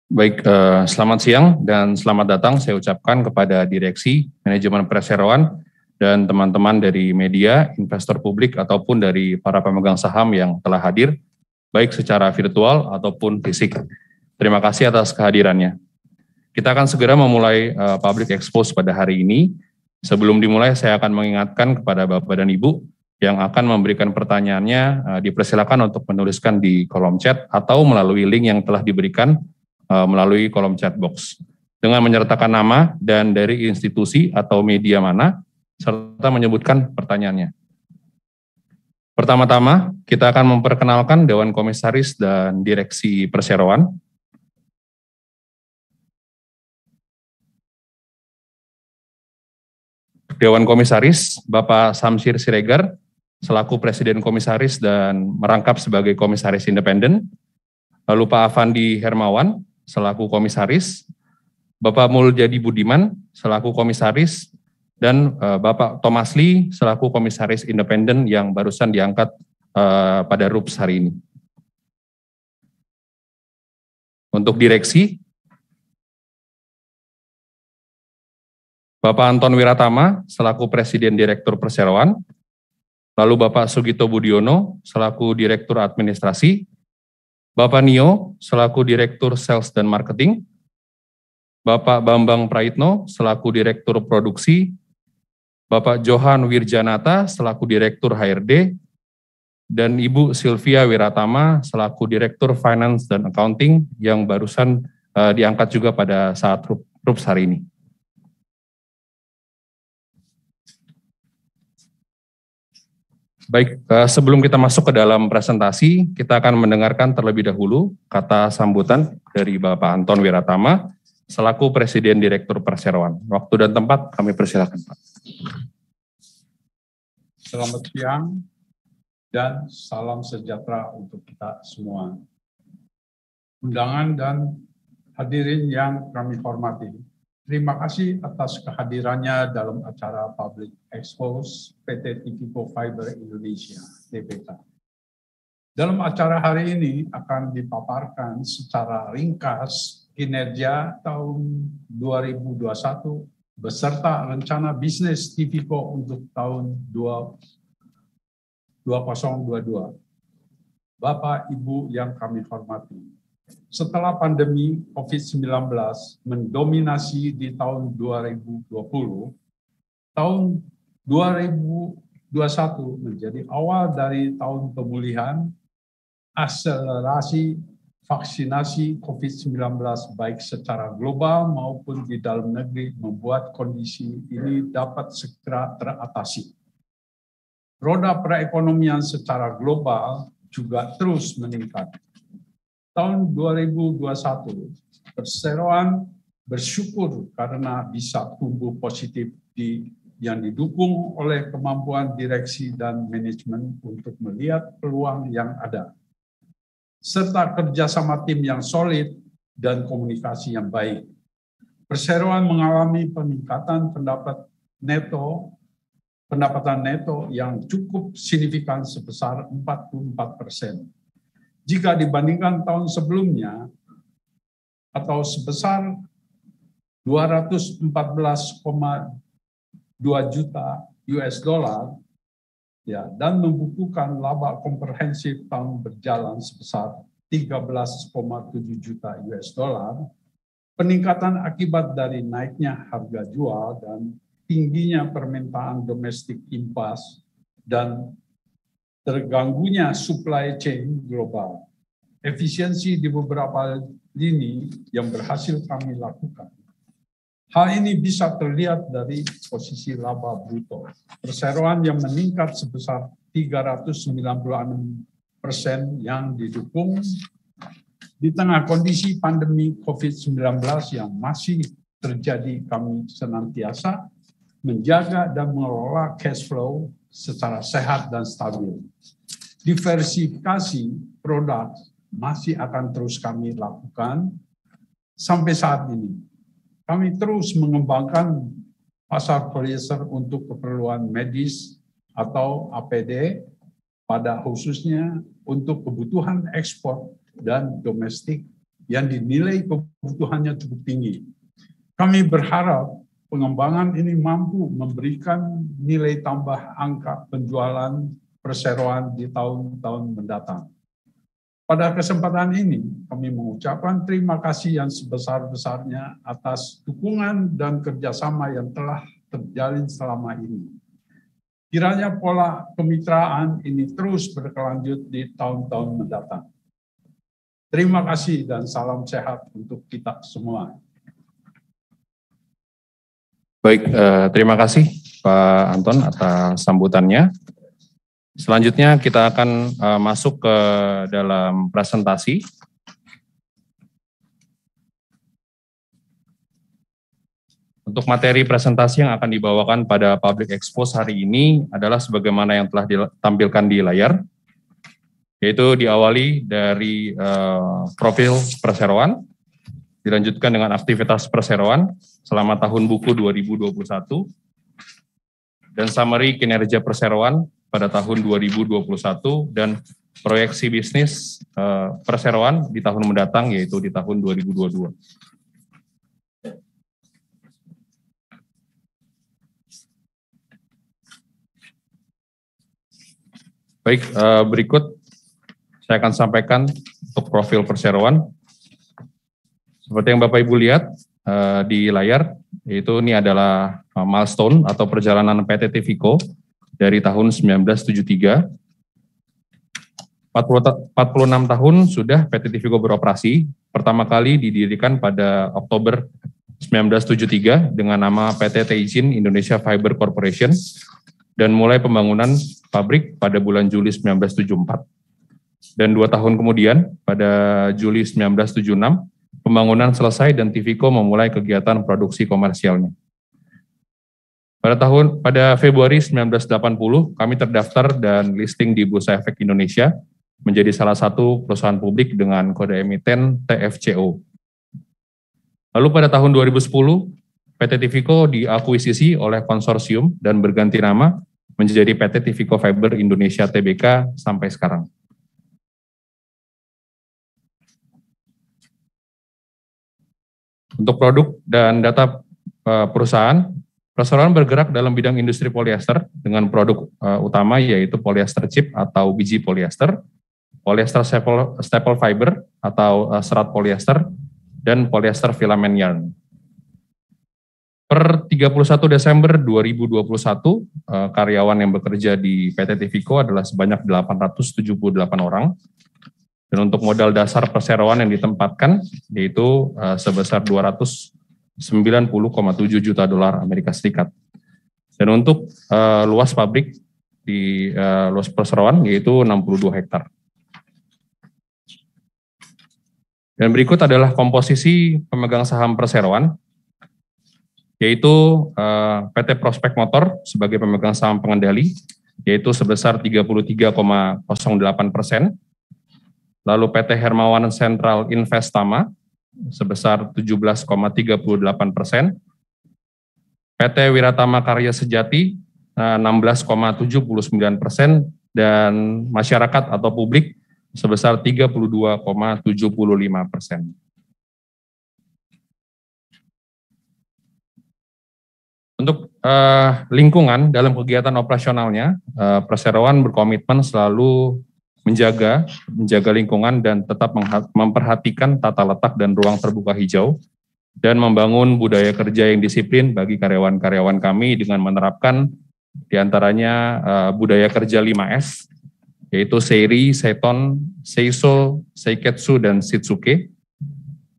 Baik, selamat siang dan selamat datang saya ucapkan kepada Direksi Manajemen Perseroan dan teman-teman dari media, investor publik ataupun dari para pemegang saham yang telah hadir, baik secara virtual ataupun fisik. Terima kasih atas kehadirannya. Kita akan segera memulai public expose pada hari ini. Sebelum dimulai, saya akan mengingatkan kepada Bapak dan Ibu yang akan memberikan pertanyaannya, dipersilakan untuk menuliskan di kolom chat atau melalui link yang telah diberikan melalui kolom chat box dengan menyertakan nama dan dari institusi atau media mana serta menyebutkan pertanyaannya. Pertama-tama, kita akan memperkenalkan Dewan Komisaris dan Direksi Perseroan. Dewan Komisaris, Bapak Samsir Siregar, selaku Presiden Komisaris dan merangkap sebagai Komisaris Independen. Lalu Pak Afandi Hermawan, selaku Komisaris, Bapak Muljadi Budiman, selaku Komisaris, dan Bapak Thomas Lee, selaku Komisaris Independen yang barusan diangkat pada RUPS hari ini. Untuk direksi, Bapak Anton Wiratama, selaku Presiden Direktur Perseroan, lalu Bapak Sugito Budiono, selaku Direktur Administrasi, Bapak Nio, selaku Direktur Sales dan Marketing, Bapak Bambang Praitno, selaku Direktur Produksi, Bapak Johan Wirjanata, selaku Direktur HRD, dan Ibu Sylvia Wiratama, selaku Direktur Finance dan Accounting, yang barusan diangkat juga pada saat RUPS hari ini. Baik, sebelum kita masuk ke dalam presentasi, kita akan mendengarkan terlebih dahulu kata sambutan dari Bapak Anton Wiratama, selaku Presiden Direktur Perseroan. Waktu dan tempat kami persilakan, Pak. Selamat siang dan salam sejahtera untuk kita semua. Undangan dan hadirin yang kami hormati, terima kasih atas kehadirannya dalam acara Public Expose PT Tipico Fiber Indonesia, TPK. Dalam acara hari ini akan dipaparkan secara ringkas kinerja tahun 2021 beserta rencana bisnis Tipico untuk tahun 2022. Bapak, Ibu yang kami hormati, setelah pandemi COVID-19 mendominasi di tahun 2020, tahun 2021 menjadi awal dari tahun pemulihan, akselerasi vaksinasi COVID-19 baik secara global maupun di dalam negeri membuat kondisi ini dapat segera teratasi. Roda perekonomian secara global juga terus meningkat. Tahun 2021, Perseroan bersyukur karena bisa tumbuh positif yang didukung oleh kemampuan direksi dan manajemen untuk melihat peluang yang ada, serta kerjasama tim yang solid dan komunikasi yang baik. Perseroan mengalami peningkatan pendapatan neto yang cukup signifikan sebesar 44%. Jika dibandingkan tahun sebelumnya atau sebesar 214,2 juta US dollar ya, dan membukukan laba komprehensif tahun berjalan sebesar 13,7 juta US dollar. Peningkatan akibat dari naiknya harga jual dan tingginya permintaan domestik impas dan terganggunya supply chain global. Efisiensi di beberapa lini yang berhasil kami lakukan. Hal ini bisa terlihat dari posisi laba bruto Perseroan yang meningkat sebesar 396% yang didukung di tengah kondisi pandemi COVID-19 yang masih terjadi. Kami senantiasa menjaga dan mengelola cash flow secara sehat dan stabil. Diversifikasi produk masih akan terus kami lakukan sampai saat ini. Kami terus mengembangkan pasar polyester untuk keperluan medis atau APD, pada khususnya untuk kebutuhan ekspor dan domestik yang dinilai kebutuhannya cukup tinggi. Kami berharap pengembangan ini mampu memberikan nilai tambah angka penjualan perseroan di tahun-tahun mendatang. Pada kesempatan ini, kami mengucapkan terima kasih yang sebesar-besarnya atas dukungan dan kerjasama yang telah terjalin selama ini. Kiranya pola kemitraan ini terus berkelanjut di tahun-tahun mendatang. Terima kasih dan salam sehat untuk kita semua. Baik, terima kasih Pak Anton atas sambutannya. Selanjutnya kita akan masuk ke dalam presentasi. Untuk materi presentasi yang akan dibawakan pada Public Expose hari ini adalah sebagaimana yang telah ditampilkan di layar, yaitu diawali dari profil perseroan, dilanjutkan dengan aktivitas perseroan selama tahun buku 2021, dan summary kinerja perseroan pada tahun 2021 dan proyeksi bisnis perseroan di tahun mendatang, yaitu di tahun 2022. Baik, berikut saya akan sampaikan untuk profil perseroan. Seperti yang Bapak Ibu lihat di layar, yaitu ini adalah milestone atau perjalanan PT Tivico dari tahun 1973. 46 tahun sudah PT Tivico beroperasi, pertama kali didirikan pada Oktober 1973 dengan nama PT Teijin Indonesia Fiber Corporation, dan mulai pembangunan pabrik pada bulan Juli 1974. Dan 2 tahun kemudian, pada Juli 1976, pembangunan selesai dan Tivico memulai kegiatan produksi komersialnya. Pada Februari 1980, kami terdaftar dan listing di Bursa Efek Indonesia, menjadi salah satu perusahaan publik dengan kode emiten TFCO. Lalu pada tahun 2010, PT Tivico diakuisisi oleh konsorsium dan berganti nama menjadi PT Tivico Fiber Indonesia Tbk sampai sekarang. Untuk produk dan data perusahaan, perseroan bergerak dalam bidang industri polyester dengan produk utama yaitu polyester chip atau biji polyester, polyester staple fiber atau serat polyester, dan polyester filament yarn. Per 31 Desember 2021, karyawan yang bekerja di PT Tivico adalah sebanyak 878 orang. Dan untuk modal dasar perseroan yang ditempatkan, yaitu sebesar 290,7 juta dolar Amerika Serikat. Dan untuk luas pabrik di luas perseroan, yaitu 62 hektar. Dan berikut adalah komposisi pemegang saham perseroan, yaitu PT Prospek Motor sebagai pemegang saham pengendali, yaitu sebesar 33,08%, lalu PT Hermawan Central Investama sebesar 17,38%, PT Wiratama Karya Sejati 16,79%, dan masyarakat atau publik sebesar 32,75%. Untuk lingkungan dalam kegiatan operasionalnya, perseroan berkomitmen selalu menjaga lingkungan dan tetap memperhatikan tata letak dan ruang terbuka hijau, dan membangun budaya kerja yang disiplin bagi karyawan-karyawan kami dengan menerapkan diantaranya budaya kerja 5S, yaitu Seiri, Seiton, Seiso, Seiketsu, dan Shitsuke.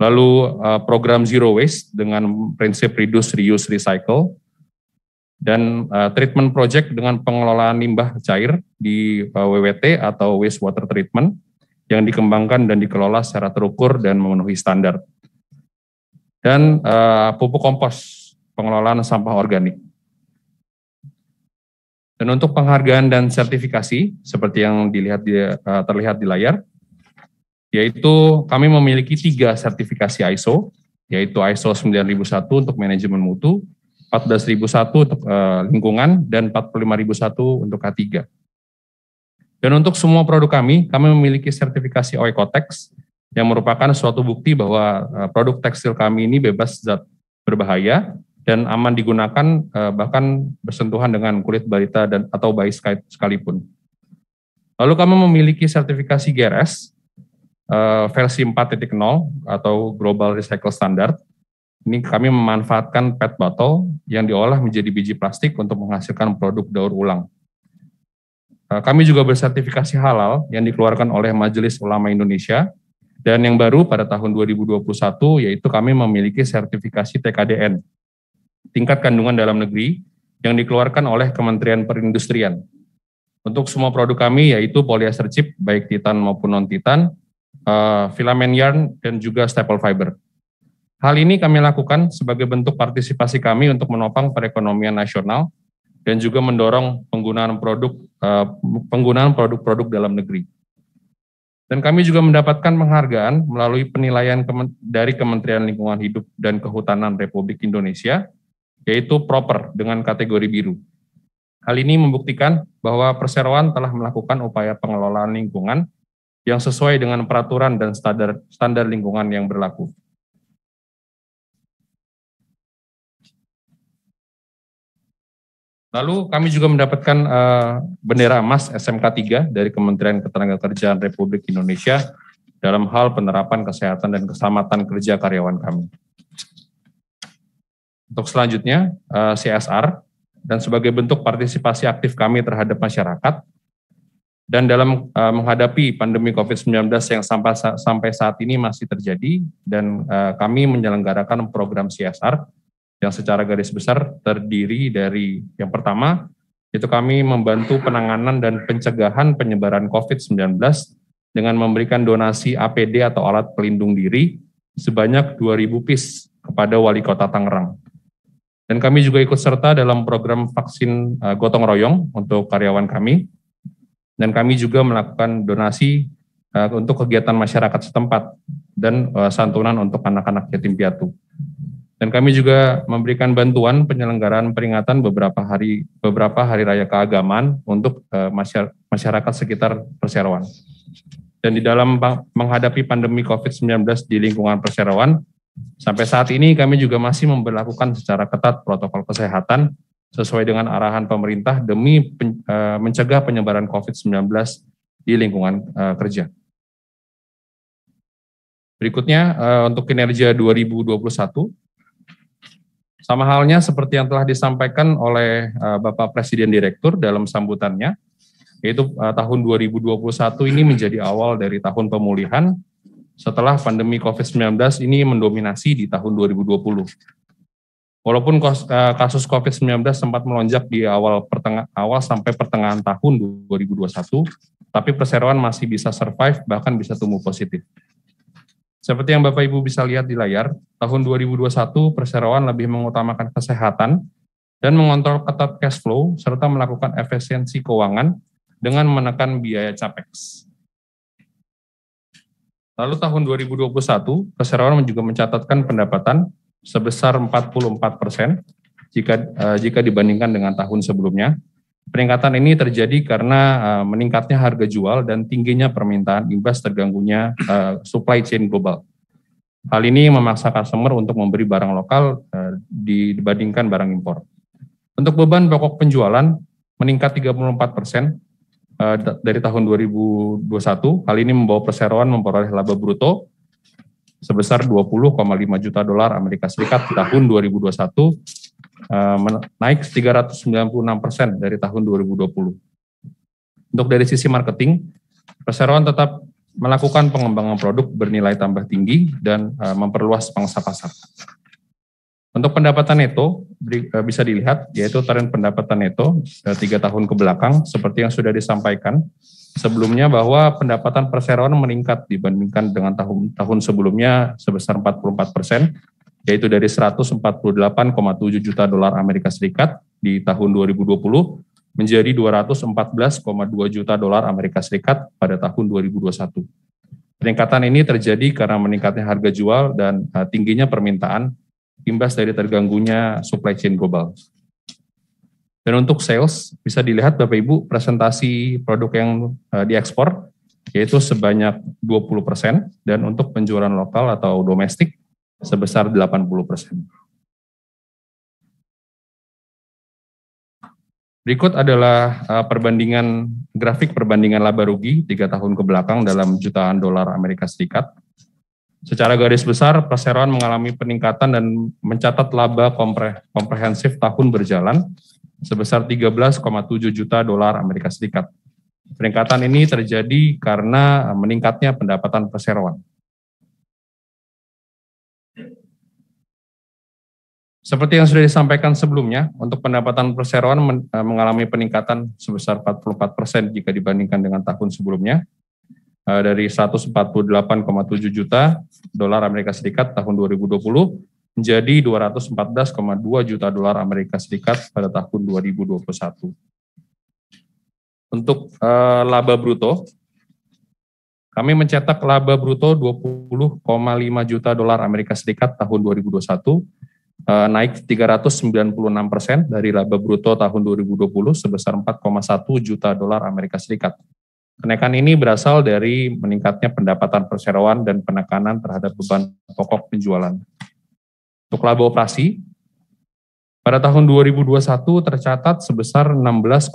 Lalu program Zero Waste dengan prinsip Reduce, Reuse, Recycle, dan treatment project dengan pengelolaan limbah cair di WWT atau wastewater treatment yang dikembangkan dan dikelola secara terukur dan memenuhi standar. Dan pupuk kompos, pengelolaan sampah organik. Dan untuk penghargaan dan sertifikasi seperti yang terlihat di layar, yaitu kami memiliki 3 sertifikasi ISO, yaitu ISO 9001 untuk manajemen mutu, 14001 untuk lingkungan, dan 45001 untuk K3. Dan untuk semua produk kami memiliki sertifikasi Oekotex, yang merupakan suatu bukti bahwa produk tekstil kami ini bebas zat berbahaya dan aman digunakan, bahkan bersentuhan dengan kulit balita dan atau bayi sekalipun. Lalu kami memiliki sertifikasi GRS versi 4.0 atau Global Recycle Standard. Ini kami memanfaatkan PET bottle yang diolah menjadi biji plastik untuk menghasilkan produk daur ulang. Kami juga bersertifikasi halal yang dikeluarkan oleh Majelis Ulama Indonesia, dan yang baru pada tahun 2021 yaitu kami memiliki sertifikasi TKDN, tingkat kandungan dalam negeri, yang dikeluarkan oleh Kementerian Perindustrian. Untuk semua produk kami yaitu polyester chip, baik titan maupun non-titan, filament yarn, dan juga staple fiber. Hal ini kami lakukan sebagai bentuk partisipasi kami untuk menopang perekonomian nasional dan juga mendorong penggunaan produk-produk dalam negeri. Dan kami juga mendapatkan penghargaan melalui penilaian dari Kementerian Lingkungan Hidup dan Kehutanan Republik Indonesia, yaitu proper dengan kategori biru. Hal ini membuktikan bahwa perseroan telah melakukan upaya pengelolaan lingkungan yang sesuai dengan peraturan dan standar lingkungan yang berlaku. Lalu kami juga mendapatkan bendera emas SMK 3 dari Kementerian Ketenagakerjaan Republik Indonesia dalam hal penerapan kesehatan dan keselamatan kerja karyawan kami. Untuk selanjutnya, CSR, dan sebagai bentuk partisipasi aktif kami terhadap masyarakat, dan dalam menghadapi pandemi COVID-19 yang sampai saat ini masih terjadi, dan kami menyelenggarakan program CSR, yang secara garis besar terdiri dari yang pertama, itu kami membantu penanganan dan pencegahan penyebaran COVID-19 dengan memberikan donasi APD atau alat pelindung diri sebanyak 2.000 piece kepada Wali Kota Tangerang. Dan kami juga ikut serta dalam program vaksin gotong royong untuk karyawan kami. Dan kami juga melakukan donasi untuk kegiatan masyarakat setempat dan santunan untuk anak-anak yatim piatu. Dan kami juga memberikan bantuan penyelenggaraan peringatan beberapa hari raya keagamaan untuk masyarakat sekitar perseroan. Dan di dalam menghadapi pandemi COVID-19 di lingkungan perseroan, sampai saat ini kami juga masih memberlakukan secara ketat protokol kesehatan sesuai dengan arahan pemerintah demi mencegah penyebaran COVID-19 di lingkungan kerja. Berikutnya untuk kinerja 2021, sama halnya seperti yang telah disampaikan oleh Bapak Presiden Direktur dalam sambutannya, yaitu tahun 2021 ini menjadi awal dari tahun pemulihan setelah pandemi COVID-19 ini mendominasi di tahun 2020. Walaupun kasus COVID-19 sempat melonjak di awal sampai pertengahan tahun 2021, tapi perseroan masih bisa survive, bahkan bisa tumbuh positif. Seperti yang Bapak Ibu bisa lihat di layar, tahun 2021 perseroan lebih mengutamakan kesehatan dan mengontrol ketat cash flow serta melakukan efisiensi keuangan dengan menekan biaya capex. Lalu tahun 2021 perseroan juga mencatatkan pendapatan sebesar 44% jika dibandingkan dengan tahun sebelumnya. Peningkatan ini terjadi karena meningkatnya harga jual dan tingginya permintaan imbas terganggunya supply chain global. Hal ini memaksa customer untuk memberi barang lokal dibandingkan barang impor. Untuk beban pokok penjualan meningkat 34% dari tahun 2021. Hal ini membawa perseroan memperoleh laba bruto sebesar 20,5 juta dolar Amerika Serikat di tahun 2021. Naik 396% dari tahun 2020. Untuk dari sisi marketing, perseroan tetap melakukan pengembangan produk bernilai tambah tinggi dan memperluas pangsa pasar. Untuk pendapatan neto bisa dilihat, yaitu tren pendapatan neto 3 tahun ke belakang seperti yang sudah disampaikan sebelumnya, bahwa pendapatan perseroan meningkat dibandingkan dengan tahun sebelumnya sebesar 44%. Yaitu dari 148,7 juta dolar Amerika Serikat di tahun 2020 menjadi 214,2 juta dolar Amerika Serikat pada tahun 2021. Peningkatan ini terjadi karena meningkatnya harga jual dan tingginya permintaan imbas dari terganggunya supply chain global. Dan untuk sales bisa dilihat Bapak Ibu presentasi produk yang diekspor, yaitu sebanyak 20%, dan untuk penjualan lokal atau domestik sebesar 80%. Berikut adalah grafik perbandingan laba rugi 3 tahun ke belakang dalam jutaan dolar Amerika Serikat. Secara garis besar, perseroan mengalami peningkatan dan mencatat laba komprehensif tahun berjalan sebesar 13,7 juta dolar Amerika Serikat. Peningkatan ini terjadi karena meningkatnya pendapatan perseroan. Seperti yang sudah disampaikan sebelumnya, untuk pendapatan perseroan mengalami peningkatan sebesar 44% jika dibandingkan dengan tahun sebelumnya, dari 148,7 juta dolar Amerika Serikat tahun 2020 menjadi 214,2 juta dolar Amerika Serikat pada tahun 2021. Untuk laba bruto, kami mencetak laba bruto 20,5 juta dolar Amerika Serikat tahun 2021, naik 396% dari laba bruto tahun 2020 sebesar 4,1 juta dolar Amerika Serikat. Kenaikan ini berasal dari meningkatnya pendapatan perseroan dan penekanan terhadap beban pokok penjualan. Untuk laba operasi, pada tahun 2021 tercatat sebesar 16,4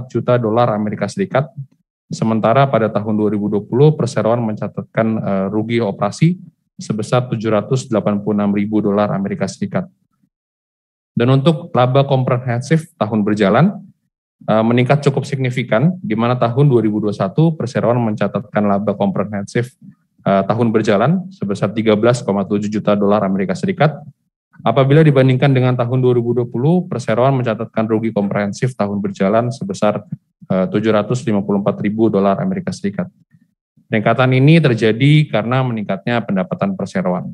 juta dolar Amerika Serikat, sementara pada tahun 2020 perseroan mencatatkan rugi operasi sebesar 786.000 dolar Amerika Serikat. Dan untuk laba komprehensif tahun berjalan meningkat cukup signifikan, di mana tahun 2021 perseroan mencatatkan laba komprehensif tahun berjalan sebesar 13,7 juta dolar Amerika Serikat. Apabila dibandingkan dengan tahun 2020, perseroan mencatatkan rugi komprehensif tahun berjalan sebesar 754.000 dolar Amerika Serikat. Peningkatan ini terjadi karena meningkatnya pendapatan perseroan.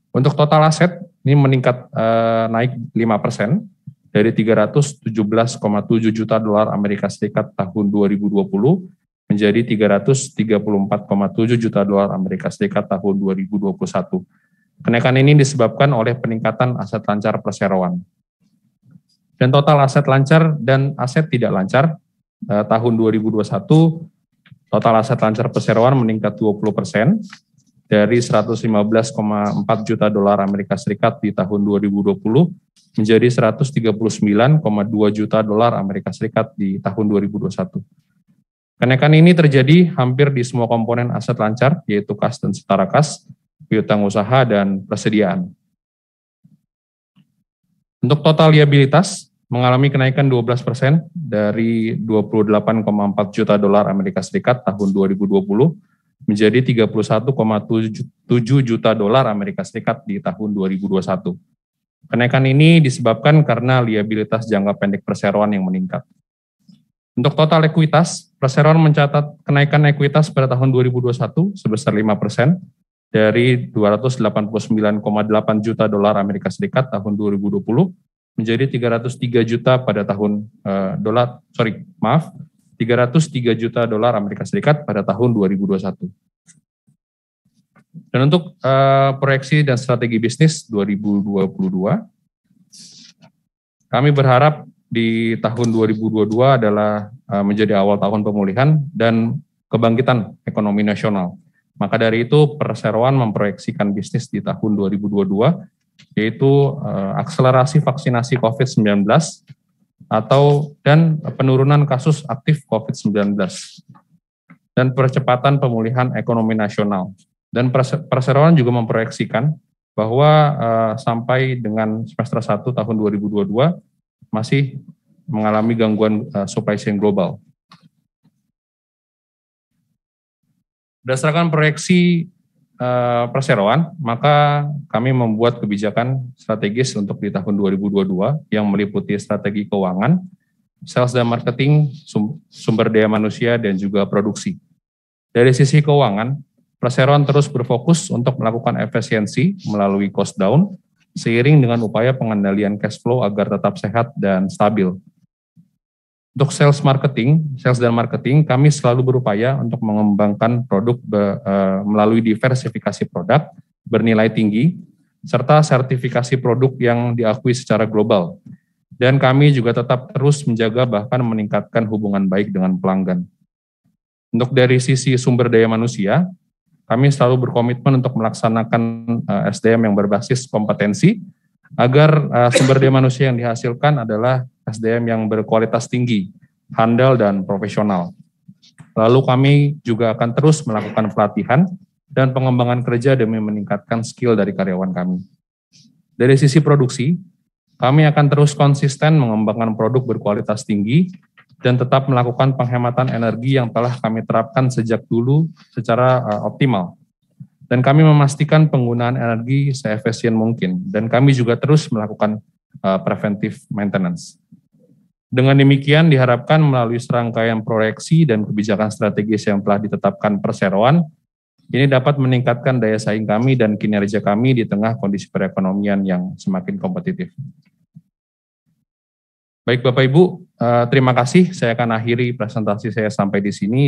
Untuk total aset, ini meningkat naik 5% dari 317,7 juta dolar Amerika Serikat tahun 2020 menjadi 334,7 juta dolar Amerika Serikat tahun 2021. Kenaikan ini disebabkan oleh peningkatan aset lancar perseroan. Dan total aset lancar dan aset tidak lancar tahun 2021, total aset lancar perseroan meningkat 20% dari 115,4 juta dolar Amerika Serikat di tahun 2020 menjadi 139,2 juta dolar Amerika Serikat di tahun 2021. Kenaikan ini terjadi hampir di semua komponen aset lancar, yaitu kas dan setara kas, piutang usaha, dan persediaan. Untuk total liabilitas mengalami kenaikan 12% dari 28,4 juta dolar Amerika Serikat tahun 2020 menjadi 31,7 juta dolar Amerika Serikat di tahun 2021. Kenaikan ini disebabkan karena liabilitas jangka pendek perseroan yang meningkat. Untuk total ekuitas, perseroan mencatat kenaikan ekuitas pada tahun 2021 sebesar 5% dari 289,8 juta dolar Amerika Serikat tahun 2020 menjadi 303 juta pada tahun 303 juta dolar Amerika Serikat pada tahun 2021. Dan untuk proyeksi dan strategi bisnis 2022, kami berharap di tahun 2022 adalah menjadi awal tahun pemulihan dan kebangkitan ekonomi nasional. Maka dari itu perseroan memproyeksikan bisnis di tahun 2022 yaitu akselerasi vaksinasi COVID-19 dan penurunan kasus aktif COVID-19 dan percepatan pemulihan ekonomi nasional. Dan perseroan juga memproyeksikan bahwa sampai dengan semester 1 tahun 2022 masih mengalami gangguan supply chain global. Berdasarkan proyeksi perseroan, maka kami membuat kebijakan strategis untuk di tahun 2022 yang meliputi strategi keuangan, sales dan marketing, sumber daya manusia, dan juga produksi. Dari sisi keuangan, perseroan terus berfokus untuk melakukan efisiensi melalui cost down, seiring dengan upaya pengendalian cash flow agar tetap sehat dan stabil. Untuk sales dan marketing, kami selalu berupaya untuk mengembangkan produk melalui diversifikasi produk bernilai tinggi, serta sertifikasi produk yang diakui secara global. Dan kami juga tetap terus menjaga bahkan meningkatkan hubungan baik dengan pelanggan. Untuk dari sisi sumber daya manusia, kami selalu berkomitmen untuk melaksanakan SDM yang berbasis kompetensi, agar sumber daya manusia yang dihasilkan adalah SDM yang berkualitas tinggi, handal, dan profesional. Lalu kami juga akan terus melakukan pelatihan dan pengembangan kerja demi meningkatkan skill dari karyawan kami. Dari sisi produksi, kami akan terus konsisten mengembangkan produk berkualitas tinggi dan tetap melakukan penghematan energi yang telah kami terapkan sejak dulu secara optimal. Dan kami memastikan penggunaan energi seefisien mungkin, dan kami juga terus melakukan preventive maintenance. Dengan demikian diharapkan melalui serangkaian proyeksi dan kebijakan strategis yang telah ditetapkan Perseroan, ini dapat meningkatkan daya saing kami dan kinerja kami di tengah kondisi perekonomian yang semakin kompetitif. Baik Bapak Ibu, terima kasih. Saya akan akhiri presentasi saya sampai di sini.